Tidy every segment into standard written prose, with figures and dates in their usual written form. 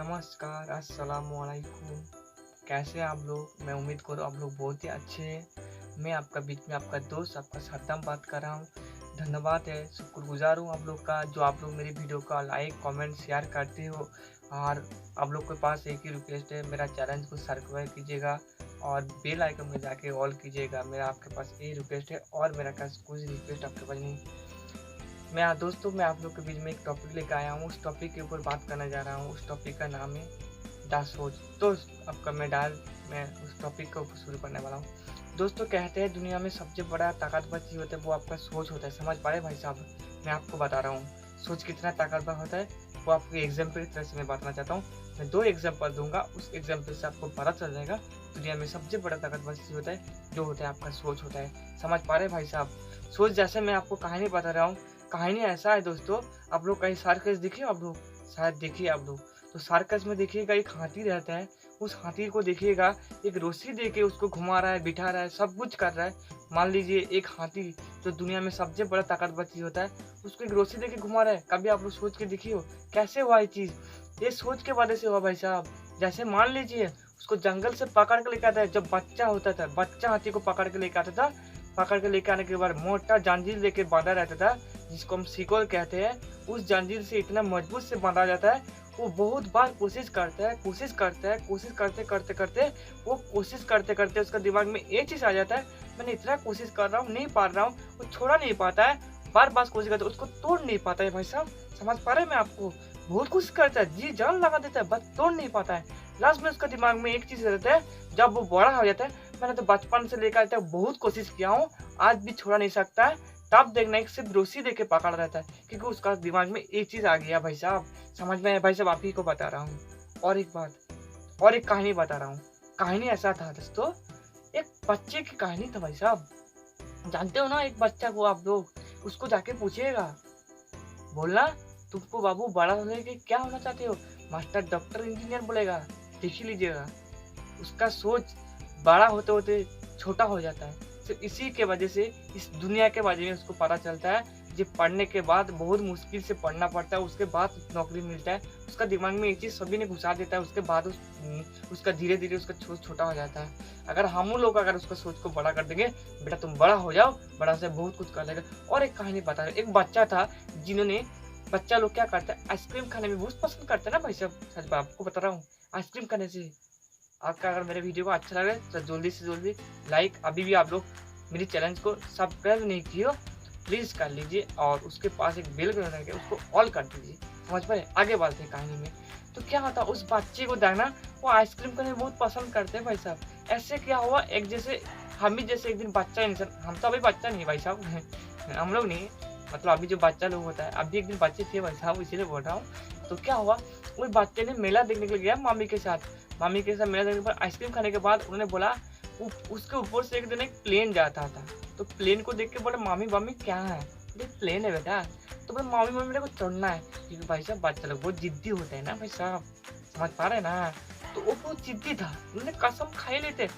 नमस्कार, अस्सलामुअलैकुम। कैसे हैं आप लोग? मैं उम्मीद करूँ आप लोग बहुत ही अच्छे हैं। मैं आपका बीच में आपका दोस्त, आपका सरदम बात कर रहा हूँ। धन्यवाद है, शुक्रगुज़ार हूँ आप लोग का, जो आप लोग मेरी वीडियो का लाइक, कमेंट, शेयर करते हो। और आप लोग के पास एक ही रिक्वेस्ट है, मेरा चैनल को सब्सक्राइब कीजिएगा और बेल आइकन में जाके ऑल कीजिएगा। मेरा आपके पास यही रिक्वेस्ट है और मेरा कुछ रिक्वेस्ट आपके पास नहीं। मैं आप लोग के बीच में एक टॉपिक लेकर आया हूँ। उस टॉपिक के ऊपर बात करने जा रहा हूँ। उस टॉपिक का नाम है द सोच। तो आपका मैं उस टॉपिक को शुरू करने वाला हूँ। दोस्तों, कहते हैं दुनिया में सबसे बड़ा ताकतवर चीज़ होता है वो आपका सोच होता है। समझ पा रहे भाई साहब? मैं आपको बता रहा हूँ सोच कितना ताकतवर होता है। वो आपको एग्जाम्पल की तरह से मैं बताना चाहता हूँ। मैं 2 एग्जाम्पल दूंगा, उस एग्जाम्पल से आपको पता चल जाएगा दुनिया में सबसे बड़ा ताकतवर चीज़ होता है जो होता है आपका सोच होता है। समझ पा रहे भाई साहब? सोच, जैसे मैं आपको कहानी बता रहा हूँ। कहानी ऐसा है दोस्तों, आप लोग कहीं सर्कस देखिए, आप लोग शायद देखिए आप लोग। तो सर्कस में देखिएगा एक हाथी रहता है। उस हाथी को देखिएगा, एक रस्सी दे के उसको घुमा रहा है, बिठा रहा है, सब कुछ कर रहा है। मान लीजिए एक हाथी जो दुनिया में सबसे बड़ा ताकतवर चीज होता है, उसको एक रस्सी दे के घुमा रहा है। कभी आप लोग सोच के देखिए हो कैसे हुआ ये चीज? ये सोच के वजह से हुआ भाई साहब। जैसे मान लीजिए उसको जंगल से पकड़ के लेके आता है। जब बच्चा होता था, बच्चा हाथी को पकड़ के लेके आता था। पकड़ के लेके आने के बाद मोटा जंजीर लेके बांधा रहता था, जिसको हम सिकोल कहते हैं। उस जंजीर से इतना मजबूत से बांधा जाता है। वो बहुत बार कोशिश करता है, कोशिश करते करते करते वो कोशिश करते करते उसका दिमाग में एक चीज आ जाता है, मैंने इतना कोशिश कर रहा हूँ, नहीं पा रहा हूँ। वो छोड़ा नहीं पाता है, बार बार कोशिश करता है, उसको तोड़ नहीं पाता है भाई साहब। समझ पा रहे हैं? मैं आपको बहुत कोशिश करता है, जी जान लगा देता है, बस तोड़ नहीं पाता है। लास्ट में उसका दिमाग में एक चीज रहता है, जब वो बड़ा हो जाता है, मैंने तो बचपन से लेकर तक बहुत कोशिश किया हूँ, आज भी छोड़ा नहीं सकता है। तब देखना एक सिर्फ रस्सी देके पकड़ रहता है, क्योंकि उसका दिमाग में एक चीज आ गया भाई साहब। समझ में आया भाई साहब? आप ही को बता रहा हूँ। और एक बात, और एक कहानी बता रहा हूँ। कहानी ऐसा था दोस्तों, एक बच्चे की कहानी था भाई साहब। जानते हो ना एक बच्चा को आप लोग, उसको जाके पूछिएगा, बोलना तुमको बाबू बड़ा होने के क्या होना चाहते हो? मास्टर, डॉक्टर, इंजीनियर बोलेगा। देख ही लीजिएगा, उसका सोच बड़ा होते होते छोटा हो जाता है। सिर्फ इसी के वजह से इस दुनिया के बारे में उसको पता चलता है। जो पढ़ने के बाद बहुत मुश्किल से पढ़ना पड़ता है, उसके बाद नौकरी मिलता है। उसका दिमाग में एक चीज सभी ने घुसा देता है, उसके बाद उसका धीरे धीरे उसका सोच छोटा हो जाता है। अगर हम लोग अगर उसका सोच को बड़ा कर देंगे, बेटा तुम बड़ा हो जाओ, बड़ा से बहुत कुछ कर लेगा। और एक कहानी बता रहे, एक बच्चा था जिन्होंने, बच्चा लोग क्या करता है, आइसक्रीम खाने में बहुत पसंद करता है ना भाई साहब। सच बात आपको बता रहा हूँ, आइसक्रीम खाने से आपका अगर मेरे वीडियो को अच्छा लगे तो जल्दी से जल्दी लाइक, अभी भी आप लोग मेरी चैनल को सब्सक्राइब नहीं किए हो प्लीज कर लीजिए, और उसके पास एक बेल बटन है उसको ऑल कर दीजिए। समझ पाए? आगे बढ़ते हैं कहानी में। तो क्या होता, उस बच्चे को देखना, वो आइसक्रीम खाने बहुत पसंद करते हैं भाई साहब। ऐसे क्या हुआ, एक जैसे हम ही जैसे एक दिन बच्चा इंसान, हम तो अभी बच्चा नहीं भाई साहब हम लोग नहीं, मतलब अभी जो बच्चा लोग होता है, अभी एक दिन बच्चे थे भाई साहब, इसीलिए बोल रहा हूँ। तो क्या हुआ, उस बच्चे ने मेला देखने के लिए गया मामी के साथ। मामी के साथ मेला देखने पर आइसक्रीम खाने के बाद उन्होंने बोला, उसके ऊपर से एक दिन एक प्लेन जाता था। तो प्लेन को देख के बोला, मामी मामी क्या है? ये प्लेन है बेटा। तो बोले, मामी मामी मेरे को चढ़ना है। क्योंकि भाई साहब बच्चा लोग बहुत जिद्दी होते हैं ना भाई साहब, समझ पा रहे हैं ना? तो वो बहुत जिद्दी था, उन्होंने कसम खाई लेते।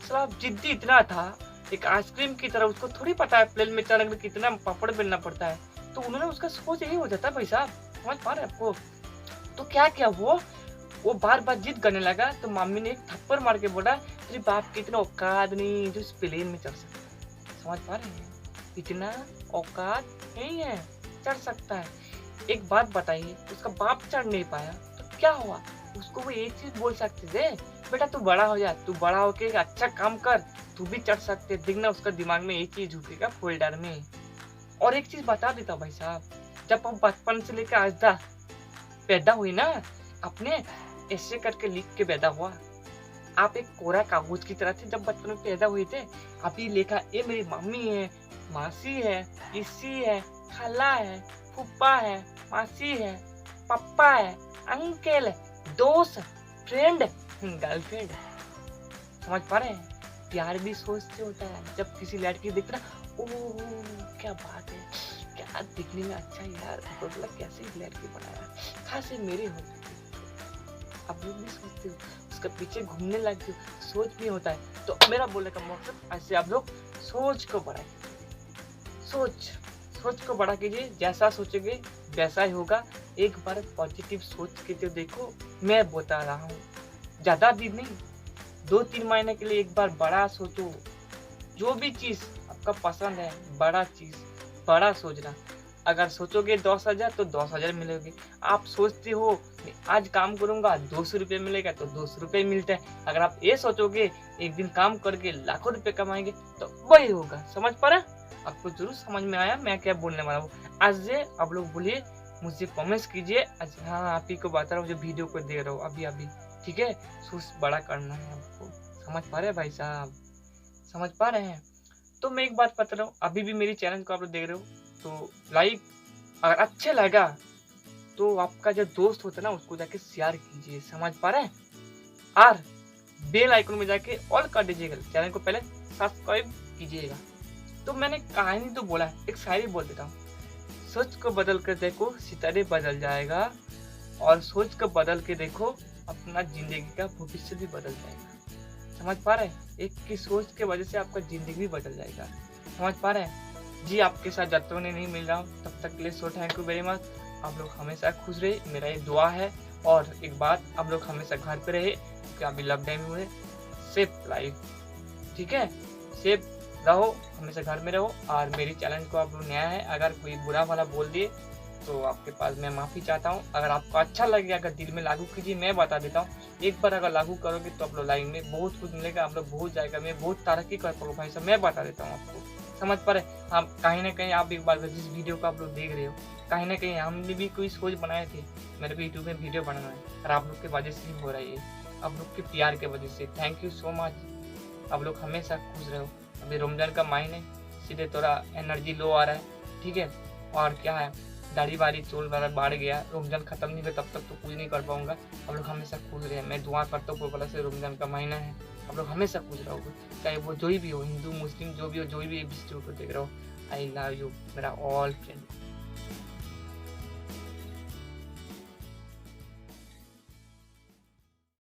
साहब जिद्दी इतना था, एक आइसक्रीम की तरह, उसको थोड़ी पता है प्लेन में चढ़ने के लिए कितना पापड़ बेलना पड़ता है। तो उन्होंने, उसका सोच यही हो जाता है भाई साहब। समझ पा रहे हैं आपको? तो क्या किया वो बार बार जिद करने लगा। तो मम्मी ने एक थप्पड़ मार के बोला, तेरे बाप की इतना औकात नहीं जो इस प्लेन में चढ़ सकता। समझ पा रहे हैं? इतना औकात नहीं है, चढ़ सकता है। एक बात बताइए, उसका बाप चढ़ नहीं पाया तो क्या हुआ? उसको वो एक चीज बोल सकते थे, बेटा तू बड़ा हो जा, तू बड़ा होके एक अच्छा काम कर, तू भी चढ़ सकते। दिखना उसका दिमाग में एक चीज झुकेगा फोल्डर में। और एक चीज बता देता हूँ भाई साहब, जब हम बचपन से लेकर आज तक पैदा हुई ना, अपने ऐसे करके लिख के पैदा हुआ। आप एक कोरा कागज की तरह थे जब बचपन में पैदा हुए थे। अभी लिखा, ये मेरी मम्मी है, मासी है, इसी है, खाला है, फूफा है, मासी है, पापा है, अंकल है, दोस्त, फ्रेंड, गर्लफ्रेंड। समझ पा रहे हैं? प्यार भी सोच से होता है। जब किसी लड़की देखते ना, ओह क्या बात है, क्या दिखने में अच्छा यार, बोला कैसे लड़की बनाया, खास मेरे होते। आप लोग भी सोचते हो, उसके पीछे घूमने लगते हो, सोच भी होता है। तो मेरा बोलने का मतलब, ऐसे आप लोग सोच को बढ़ाए। सोच सोच को बड़ा कीजिए, जैसा सोचोगे वैसा ही होगा। एक बार पॉजिटिव सोच के तो देखो, मैं बता रहा हूँ, ज़्यादा दिन नहीं, 2-3 महीने के लिए एक बार बड़ा सोचो। जो भी चीज़ आपका पसंद है, बड़ा चीज़, बड़ा सोचना। अगर सोचोगे 10,000 तो 10,000 मिलेंगे। आप सोचते हो आज काम करूँगा 200 रुपये मिलेगा तो 200 रुपये मिलता है। अगर आप ये सोचोगे एक दिन काम करके लाखों रुपए कमाएँगे तो वही होगा। समझ पा रहे हैं? आपको ज़रूर समझ में आया मैं क्या बोलने वाला हूँ। आज से आप लोग बोलिए, मुझे कमेंट्स कीजिए। अच्छा हाँ, आप ही को बता रहा हूँ, जो वीडियो को देख रहा हूँ अभी-अभी, ठीक है? सोच बड़ा करना है आपको। समझ पा रहे हैं भाई साहब? समझ पा रहे हैं? तो मैं एक बात बता रहा हूँ, अभी भी मेरी चैनल को आप लोग देख रहे हो तो लाइक, अगर अच्छा लगा तो आपका जो दोस्त होता है ना उसको जाके शेयर कीजिए। समझ पा रहे हैं? और बेल आइकन में जाके ऑल कर दीजिएगा, चैनल को पहले सब्सक्राइब कीजिएगा। तो मैंने कहानी तो बोला है, एक शायरी बोल देता हूँ। सोच को बदल कर देखो, सितारे बदल जाएगा, और सोच को बदल के देखो, अपना जिंदगी का भविष्य भी बदल जाएगा। समझ पा रहे हैं? एक की सोच के वजह से आपका जिंदगी भी बदल जाएगा। समझ पा रहे हैं? जी, आपके साथ जब तक मैं नहीं मिल रहा हूँ तब तक के लिए so thank you very much. आप लोग हमेशा खुश रहे, मेरा ये दुआ है। और एक बात, आप लोग हमेशा घर पे रहे क्योंकि अभी लॉकडाउन हुए। सेफ लाइफ, ठीक है? सेफ रहो, हमेशा घर में रहो। और मेरी चैनल को आप लोग नया है, अगर कोई बुरा भला बोल दिए तो आपके पास मैं माफ़ी चाहता हूँ। अगर आपको अच्छा लगे, अगर दिल में लागू कीजिए, मैं बता देता हूँ, एक बार अगर लागू करोगे तो आप लोग लाइन में बहुत कुछ मिलेगा, आप लोग बहुत जाएगा, मैं बहुत तरक्की कर पाऊँ भाई साहब, मैं बता देता हूँ आपको। समझ पा रहे? आप कहीं ना कहीं, आप एक बार जिस वीडियो को आप लोग देख रहे हो, कहीं ना कहीं हमने भी कोई सोच बनाए थे, मेरे को यूट्यूब में वीडियो बनाना है, और आप लोग की वजह से ही हो रहा है, आप लोग के प्यार के वजह से। Thank you so much. आप लोग हमेशा खुश रहो। अभी रमजान का महीने, सीधे थोड़ा एनर्जी लो आ रहा है, ठीक है? और क्या है, दाढ़ी बारी चोल वाला बढ़ गया, रमजान खत्म नहीं हुआ तब तक तो कुछ नहीं कर पाऊंगा। आप लोग हमेशा खुश रहे, मैं दुआ करता हूँ ऊपर से, रमजान का महीना है, आप लोग हमेशा खुश रहोगे, चाहे वो जो भी हो, हिंदू मुस्लिम जो भी हो, जो भी इस वीडियो को देख रहा हो। आई लव यू मेरा ऑल फ्रेंड।